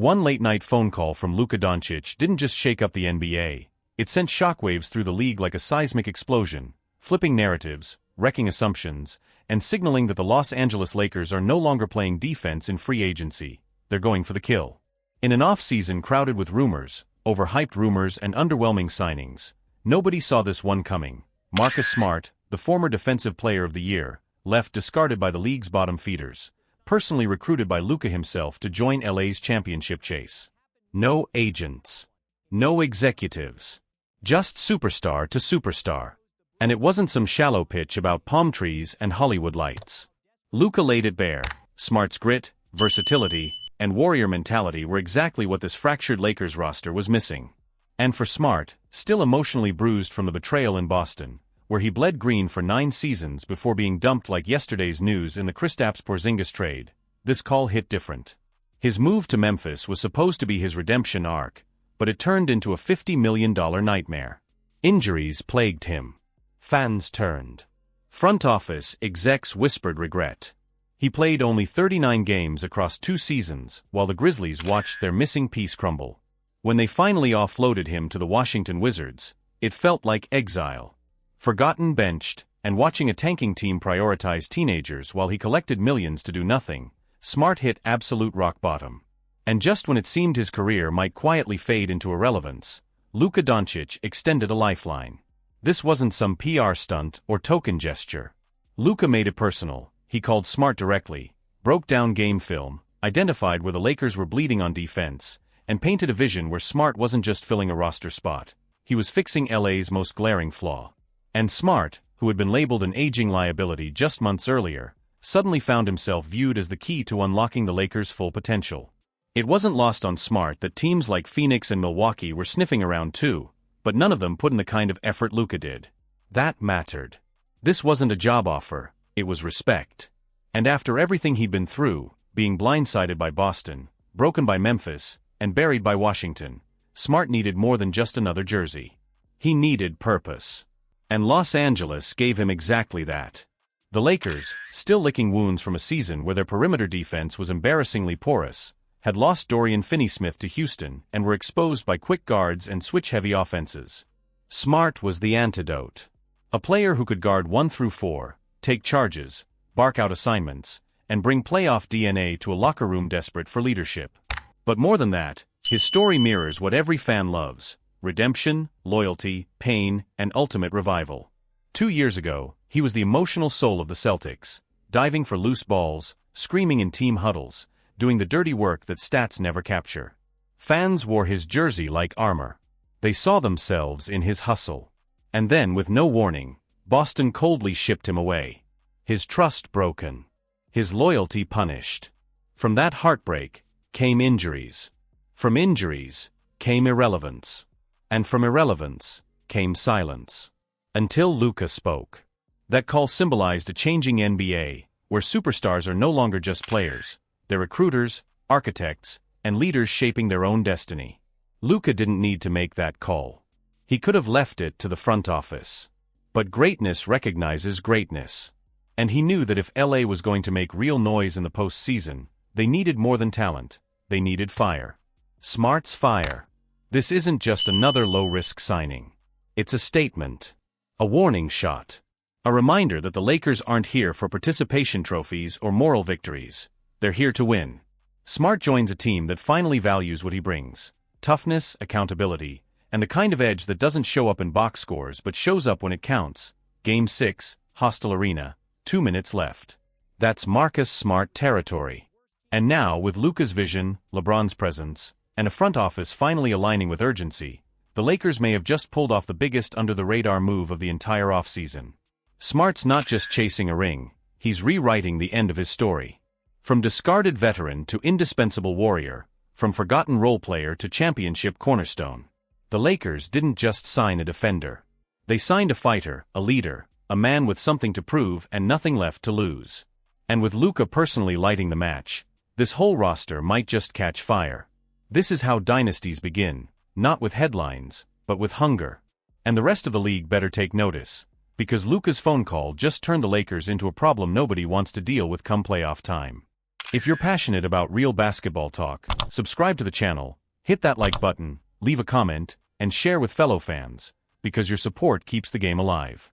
One late-night phone call from Luka Dončić didn't just shake up the NBA, it sent shockwaves through the league like a seismic explosion, flipping narratives, wrecking assumptions, and signaling that the Los Angeles Lakers are no longer playing defense in free agency, they're going for the kill. In an off-season crowded with rumors, overhyped rumors and underwhelming signings, nobody saw this one coming. Marcus Smart, the former Defensive Player of the Year, left discarded by the league's bottom feeders, personally recruited by Luka himself to join LA's championship chase. No agents. No executives. Just superstar to superstar. And it wasn't some shallow pitch about palm trees and Hollywood lights. Luka laid it bare. Smart's grit, versatility, and warrior mentality were exactly what this fractured Lakers roster was missing. And for Smart, still emotionally bruised from the betrayal in Boston, where he bled green for 9 seasons before being dumped like yesterday's news in the Kristaps Porzingis trade, this call hit different. His move to Memphis was supposed to be his redemption arc, but it turned into a $50 million nightmare. Injuries plagued him. Fans turned. Front office execs whispered regret. He played only 39 games across 2 seasons while the Grizzlies watched their missing piece crumble. When they finally offloaded him to the Washington Wizards, it felt like exile. Forgotten, benched, and watching a tanking team prioritize teenagers while he collected millions to do nothing, Smart hit absolute rock bottom. And just when it seemed his career might quietly fade into irrelevance, Luka Dončić extended a lifeline. This wasn't some PR stunt or token gesture. Luka made it personal. He called Smart directly, broke down game film, identified where the Lakers were bleeding on defense, and painted a vision where Smart wasn't just filling a roster spot. He was fixing LA's most glaring flaw. And Smart, who had been labeled an aging liability just months earlier, suddenly found himself viewed as the key to unlocking the Lakers' full potential. It wasn't lost on Smart that teams like Phoenix and Milwaukee were sniffing around too, but none of them put in the kind of effort Luka did. That mattered. This wasn't a job offer, it was respect. And after everything he'd been through, being blindsided by Boston, broken by Memphis, and buried by Washington, Smart needed more than just another jersey. He needed purpose. And Los Angeles gave him exactly that. The Lakers, still licking wounds from a season where their perimeter defense was embarrassingly porous, had lost Dorian Finney-Smith to Houston and were exposed by quick guards and switch-heavy offenses. Smart was the antidote. A player who could guard 1 through 4, take charges, bark out assignments, and bring playoff DNA to a locker room desperate for leadership. But more than that, his story mirrors what every fan loves: redemption, loyalty, pain, and ultimate revival. 2 years ago, he was the emotional soul of the Celtics, diving for loose balls, screaming in team huddles, doing the dirty work that stats never capture. Fans wore his jersey like armor. They saw themselves in his hustle. And then, with no warning, Boston coldly shipped him away. His trust broken. His loyalty punished. From that heartbreak came injuries. From injuries came irrelevance. And from irrelevance came silence. Until Luka spoke. That call symbolized a changing NBA, where superstars are no longer just players. They're recruiters, architects, and leaders shaping their own destiny. Luka didn't need to make that call. He could have left it to the front office. But greatness recognizes greatness. And he knew that if LA was going to make real noise in the postseason, they needed more than talent. They needed fire. Smart's fire. This isn't just another low-risk signing. It's a statement. A warning shot. A reminder that the Lakers aren't here for participation trophies or moral victories. They're here to win. Smart joins a team that finally values what he brings: toughness, accountability, and the kind of edge that doesn't show up in box scores but shows up when it counts. Game 6, hostile arena, 2 minutes left. That's Marcus Smart territory. And now, with Luka's vision, LeBron's presence, and a front office finally aligning with urgency, the Lakers may have just pulled off the biggest under-the-radar move of the entire offseason. Smart's not just chasing a ring, he's rewriting the end of his story. From discarded veteran to indispensable warrior, from forgotten role player to championship cornerstone, the Lakers didn't just sign a defender. They signed a fighter, a leader, a man with something to prove and nothing left to lose. And with Luka personally lighting the match, this whole roster might just catch fire. This is how dynasties begin, not with headlines, but with hunger. And the rest of the league better take notice, because Luka's phone call just turned the Lakers into a problem nobody wants to deal with come playoff time. If you're passionate about real basketball talk, subscribe to the channel, hit that like button, leave a comment, and share with fellow fans, because your support keeps the game alive.